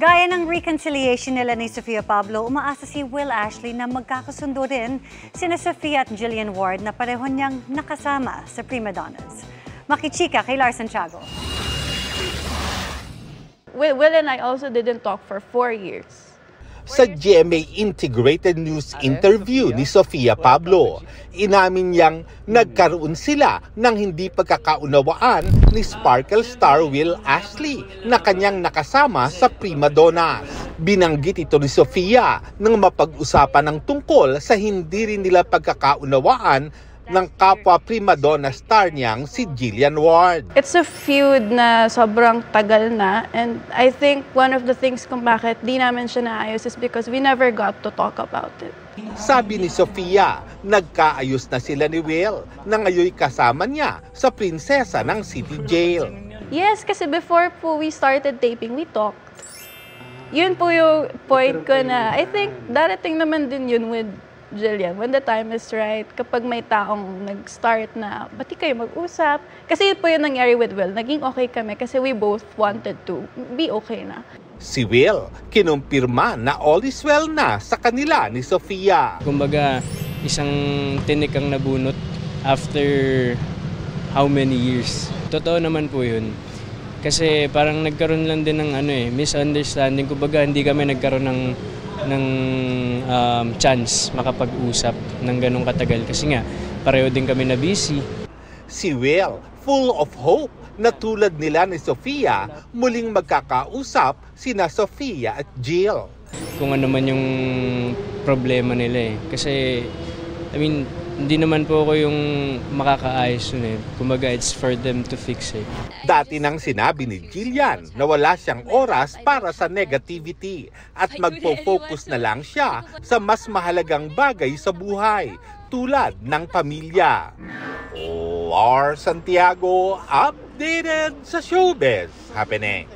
Gaya ng reconciliation nila ni Sofia Pablo, umaasa si Will Ashley na magkakasundo din sina Sofia at Jillian Ward na pareho niyang nakasama sa Prima Donnas. Makichika kay Lars Santiago. Will and I also didn't talk for 4 years. Sa GMA Integrated News interview ni Sofia Pablo, inamin niyang nagkaroon sila ng hindi pagkakaunawaan ni Sparkle star Will Ashley na kanyang nakasama sa Prima Donnas. Binanggit ito ni Sofia nang mapag-usapan ng tungkol sa hindi rin nila pagkakaunawaan ng kapwa Prima Donna star niyang si Jillian Ward. It's a feud na sobrang tagal na, and I think one of the things kung bakit di namin siya naayos is because we never got to talk about it. Sabi ni Sofia, nagkaayos na sila ni Will na ngayon kasama niya sa prinsesa ng City Jail. Yes, kasi before po we started taping, we talked. Yun po yung point ko na I think darating naman din yun with Jillian, when the time is right, kapag may taong nag-start na, ba't di kayo mag-usap? Kasi po yung nangyari with Will, naging okay kami kasi we both wanted to be okay na. Si Will, kinumpirma na all is well na sa kanila ni Sofia. Kumbaga, isang tinik ang nabunot after how many years. Totoo naman po yun. Kasi parang nagkaroon lang din ng misunderstanding. Kumbaga, hindi kami nagkaroon ng chance makapag-usap ng ganong katagal kasi nga pareho din kami na busy. Si Will, full of hope na tulad nila ni Sofia, muling magkakausap sina Sofia at Jill. Kung ano man yung problema nila kasi hindi naman po ako yung makakaayos nun Kumbaga, it's for them to fix it. Dati nang sinabi ni Jillian na wala siyang oras para sa negativity at magpo-focus na lang siya sa mas mahalagang bagay sa buhay, tulad ng pamilya. Lars Santiago, updated sa showbiz happening.